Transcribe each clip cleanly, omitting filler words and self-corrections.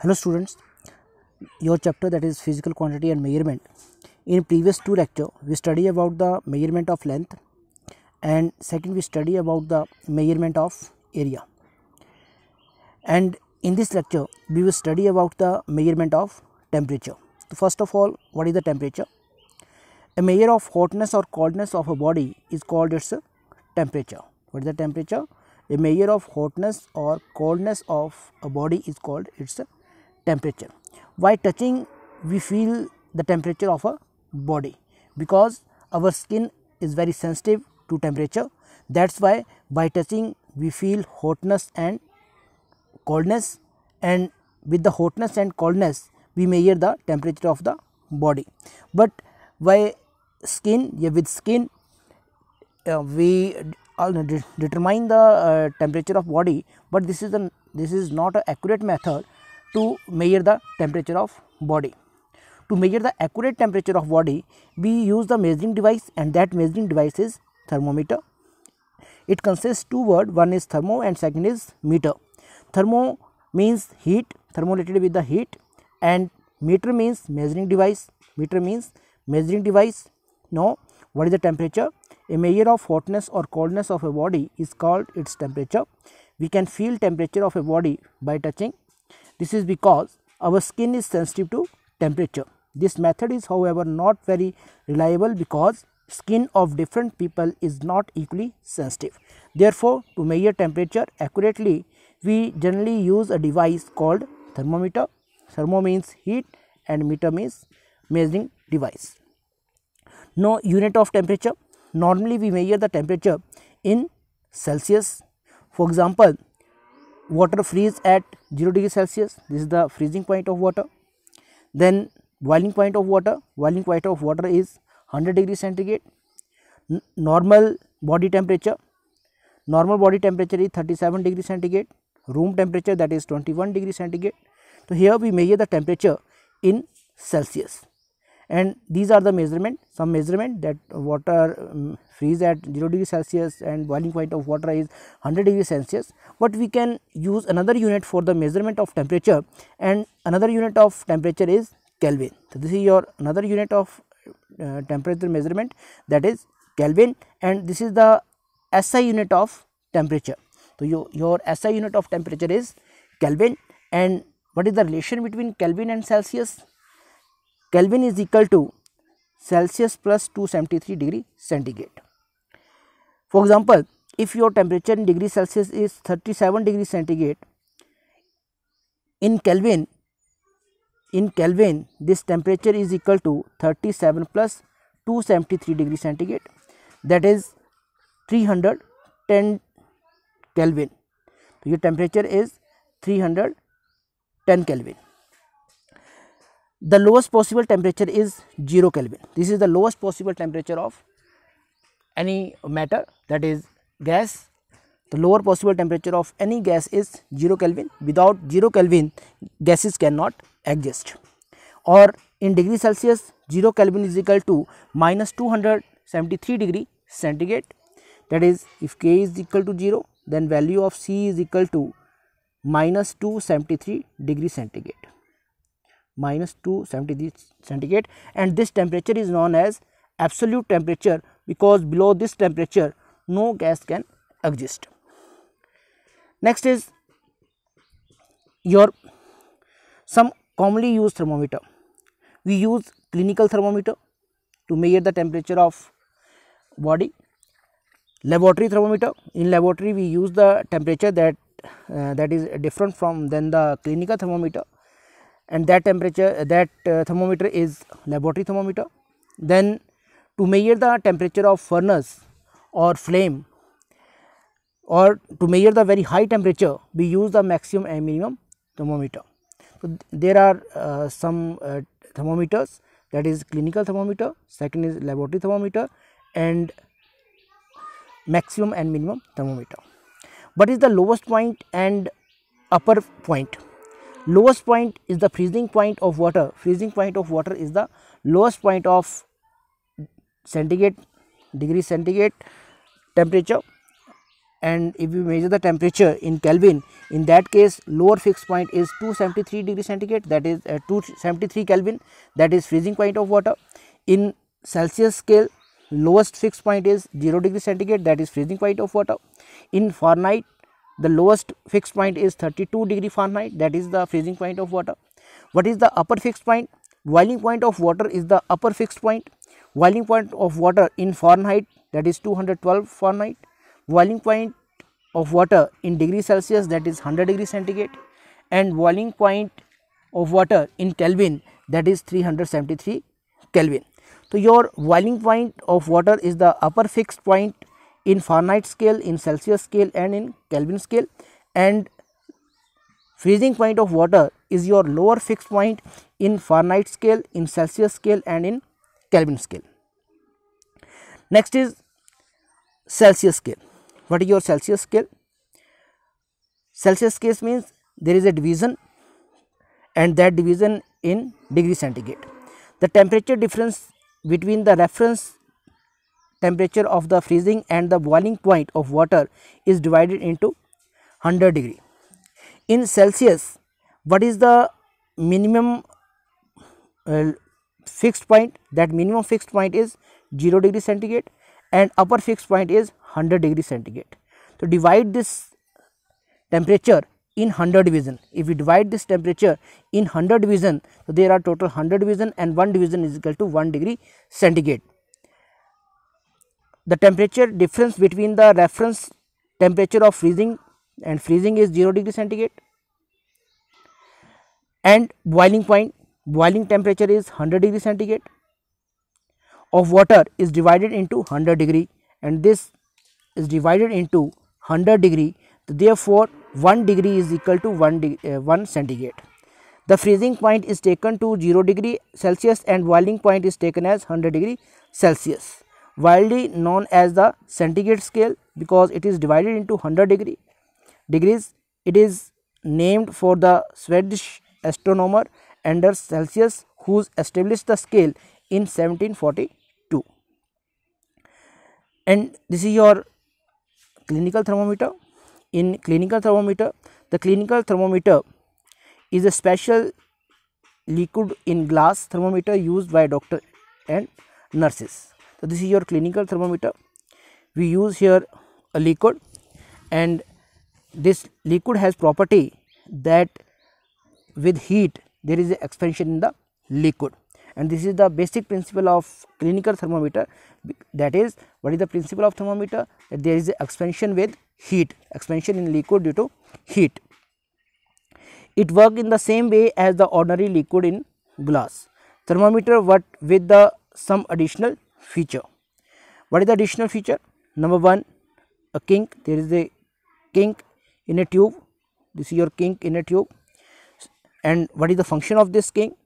Hello students, your chapter that is physical quantity and measurement. In previous two lecture we study about the measurement of length and second we study about the measurement of area. And in this lecture we will study about the measurement of temperature. So first of all, what is the temperature? A measure of hotness or coldness of a body is called its temperature. What is the temperature? A measure of hotness or coldness of a body is called its temperature. While touching we feel the temperature of a body because our skin is very sensitive to temperature. That's why by touching we feel hotness and coldness, and with the hotness and coldness we measure the temperature of the body. But by skin, with skin we determine the temperature of body, but this is not an accurate method to measure the temperature of body. To measure the accurate temperature of body we use the measuring device, and that measuring device is thermometer. It consists two words, one is thermo and second is meter. Thermo means heat, thermolated with the heat, and meter means measuring device. Meter means measuring device. Now what is the temperature? A measure of hotness or coldness of a body is called its temperature. We can feel temperature of a body by touching. This is because our skin is sensitive to temperature. This method is however not very reliable because skin of different people is not equally sensitive. Therefore, to measure temperature accurately we generally use a device called thermometer. Thermo means heat and meter means measuring device. Now unit of temperature. Normally we measure the temperature in Celsius. For example, water freeze at 0 degree Celsius. This is the freezing point of water. Then boiling point of water. Boiling point of water is 100 degree centigrade. Normal body temperature. Normal body temperature is 37 degree centigrade. Room temperature, that is 21 degree centigrade. So here we measure the temperature in Celsius. And these are the measurement, some measurement that water freeze at 0 degree Celsius and boiling point of water is 100 degree Celsius. But we can use another unit for the measurement of temperature, and another unit of temperature is Kelvin. So this is your another unit of temperature measurement, that is Kelvin, and this is the SI unit of temperature. So your SI unit of temperature is Kelvin. And what is the relation between Kelvin and Celsius? Kelvin is equal to Celsius plus 273 degree centigrade. For example, if your temperature in degree Celsius is 37 degree centigrade, in Kelvin this temperature is equal to 37 plus 273 degree centigrade, that is 310 Kelvin. So your temperature is 310 Kelvin. The lowest possible temperature is 0 Kelvin. This is the lowest possible temperature of any matter, that is gas. The lower possible temperature of any gas is 0 Kelvin. Without 0 Kelvin gases cannot exist. Or in degree Celsius, 0 Kelvin is equal to minus 273 degree centigrade. That is, if K is equal to 0, then value of C is equal to minus 273 degree centigrade. Minus 273 centigrade, and this temperature is known as absolute temperature because below this temperature no gas can exist. Next is your some commonly used thermometer. We use clinical thermometer to measure the temperature of body. Laboratory thermometer. In laboratory we use the temperature that is different from than the clinical thermometer, and that thermometer is laboratory thermometer. Then to measure the temperature of furnace or flame, or to measure the very high temperature, we use the maximum and minimum thermometer. So there are some thermometers, that is clinical thermometer, second is laboratory thermometer, and maximum and minimum thermometer. What is the lowest point and upper point? Lowest point is the freezing point of water. Freezing point of water is the lowest point of degree centigrade temperature, and if we measure the temperature in Kelvin, in that case lower fixed point is 273 degree centigrade, that is 273 Kelvin, that is freezing point of water. In Celsius scale, lowest fixed point is 0 degree centigrade, that is freezing point of water. In Fahrenheit, the lowest fixed point is 32 degree Fahrenheit, that is the freezing point of water. What is the upper fixed point? Boiling point of water is the upper fixed point. Boiling point of water in Fahrenheit, that is 212 Fahrenheit. Boiling point of water in degree Celsius, that is 100 degree centigrade, and boiling point of water in Kelvin, that is 373 Kelvin. So your boiling point of water is the upper fixed point in Fahrenheit scale, in Celsius scale, and in Kelvin scale, and freezing point of water is your lower fixed point in Fahrenheit scale, in Celsius scale, and in Kelvin scale. Next is Celsius scale. What is your Celsius scale? Celsius scale means there is a division, and that division in degree centigrade. The temperature difference between the reference temperature of the freezing and the boiling point of water is divided into 100 degree. In Celsius, what is the minimum fixed point? That minimum fixed point is 0 degree centigrade, and upper fixed point is 100 degree centigrade. So divide this temperature in 100 division. If we divide this temperature in 100 division, so there are total 100 division, and 1 division is equal to 1 degree centigrade. The temperature difference between the reference temperature of freezing, and freezing is 0 degree centigrade, and boiling point, boiling temperature is 100 degree centigrade, of water is divided into 100 degree, and this is divided into 100 degree. Therefore 1 degree is equal to 1 centigrade. The freezing point is taken to 0 degree Celsius, and boiling point is taken as 100 degree Celsius, widely known as the centigrade scale because it is divided into 100 degrees. It is named for the Swedish astronomer Anders Celsius, who established the scale in 1742. And this is your clinical thermometer. In clinical thermometer, the clinical thermometer is a special liquid in glass thermometer used by doctor and nurses. So this is your clinical thermometer. We use here a liquid, and this liquid has property that with heat there is an expansion in the liquid, and this is the basic principle of clinical thermometer. That is, what is the principle of thermometer? That there is an expansion with heat, expansion in liquid due to heat. It works in the same way as the ordinary liquid in glass thermometer, but with the some additional feature. What is the additional feature? Number one, a kink. There is a kink in a tube. This is your kink in a tube. And what is the function of this kink?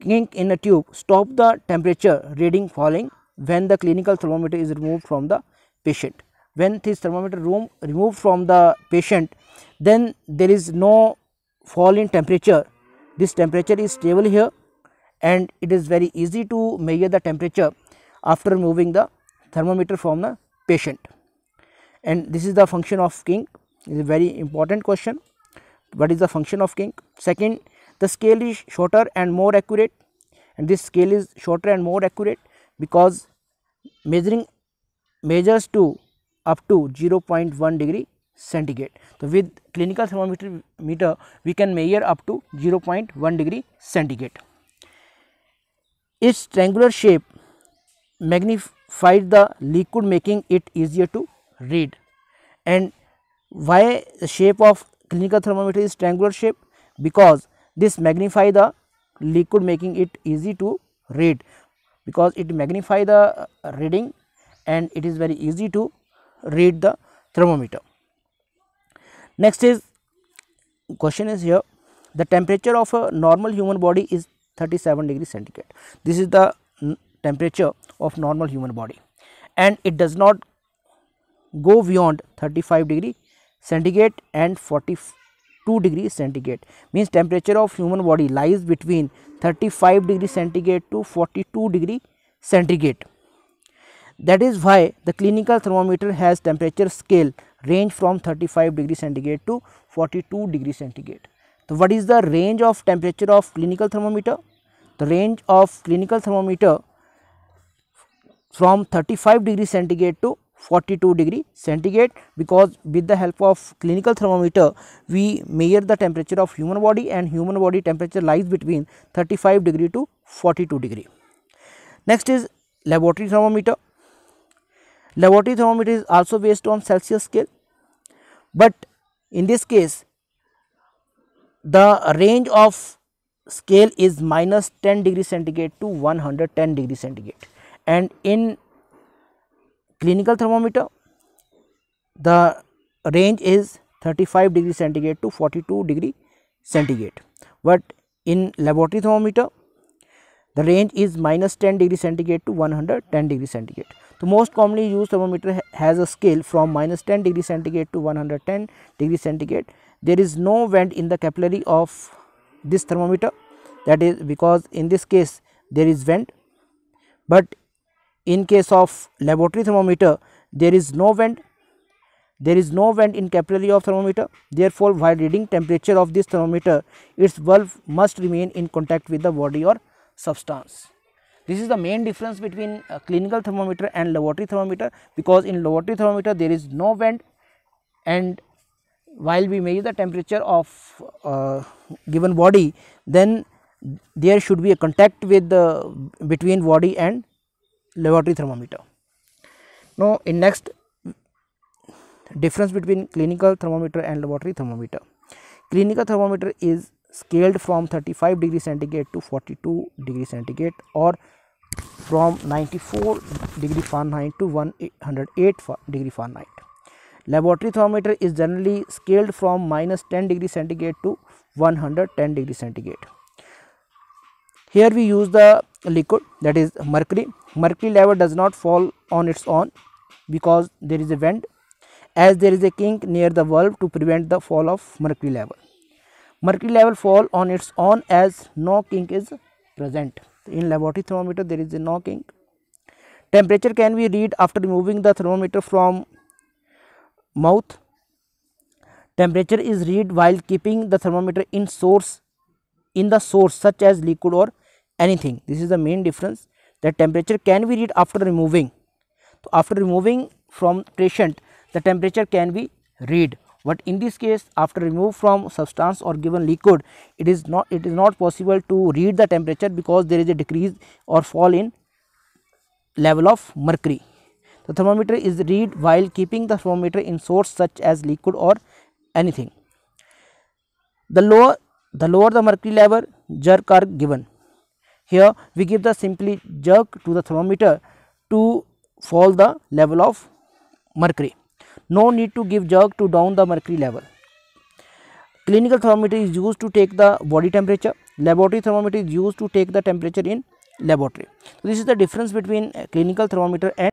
Kink in a tube stop the temperature reading falling when the clinical thermometer is removed from the patient. When this thermometer removed from the patient, then there is no fall in temperature. This temperature is stable here, and it is very easy to measure the temperature after removing the thermometer from the patient. And this is the function of kink. It is a very important question. What is the function of kink? Second, the scale is shorter and more accurate, and this scale is shorter and more accurate because measures to up to 0.1 degree centigrade. So with clinical thermometer we can measure up to 0.1 degree centigrade. Its triangular shape magnifies the liquid, making it easier to read. And why the shape of clinical thermometer is triangular shape? Because this magnify the liquid, making it easy to read, because it magnify the reading and it is very easy to read the thermometer. Next is question is here, the temperature of a normal human body is 37 degrees centigrade. This is the temperature of normal human body, and it does not go beyond 35 degree centigrade and 42 degree centigrade. Means temperature of human body lies between 35 degree centigrade to 42 degree centigrade. That is why the clinical thermometer has temperature scale range from 35 degree centigrade to 42 degree centigrade. So what is the range of temperature of clinical thermometer? The range of clinical thermometer from 35 degree centigrade to 42 degree centigrade, because with the help of clinical thermometer we measure the temperature of human body, and human body temperature lies between 35 degree to 42 degree. Next is laboratory thermometer. Laboratory thermometer is also based on Celsius scale, but in this case the range of scale is minus 10 degree centigrade to 110 degree centigrade, and in clinical thermometer the range is 35 degree centigrade to 42 degree centigrade, but in laboratory thermometer the range is minus 10 degree centigrade to 110 degree centigrade. The most commonly used thermometer has a scale from minus 10 degree centigrade to 110 degree centigrade. There is no vent in the capillary of this thermometer, that is because in this case there is vent, but in case of laboratory thermometer there is no vent, in capillary of thermometer. Therefore, while reading temperature of this thermometer, its bulb must remain in contact with the body or substance. This is the main difference between clinical thermometer and laboratory thermometer, because in laboratory thermometer there is no vent, and while we measure the temperature of given body, then there should be a contact with the between body and laboratory thermometer. Now, in next difference between clinical thermometer and laboratory thermometer. Clinical thermometer is scaled from 35 degree centigrade to 42 degree centigrade, or from 94 degree Fahrenheit to 108 degree Fahrenheit. Laboratory thermometer is generally scaled from minus 10 degree centigrade to 110 degree centigrade. Here we use the liquid, that is mercury. Mercury level does not fall on its own because there is a vent, as there is a kink near the valve to prevent the fall of mercury level. Mercury level fall on its own as no kink is present. In laboratory thermometer there is a no kink. Temperature can be read after removing the thermometer from mouth. Temperature is read while keeping the thermometer in the source such as liquid or anything. This is the main difference, that temperature can be read after removing. So, after removing from patient the temperature can be read, but in this case after remove from substance or given liquid it is not possible to read the temperature, because there is a decrease or fall in level of mercury. The thermometer is read while keeping the thermometer in source such as liquid or anything. The lower the mercury level, jerk are given. Here we give the simply jerk to the thermometer to fall the level of mercury. No need to give jerk to down the mercury level. Clinical thermometer is used to take the body temperature. Laboratory thermometer is used to take the temperature in laboratory. So, this is the difference between clinical thermometer and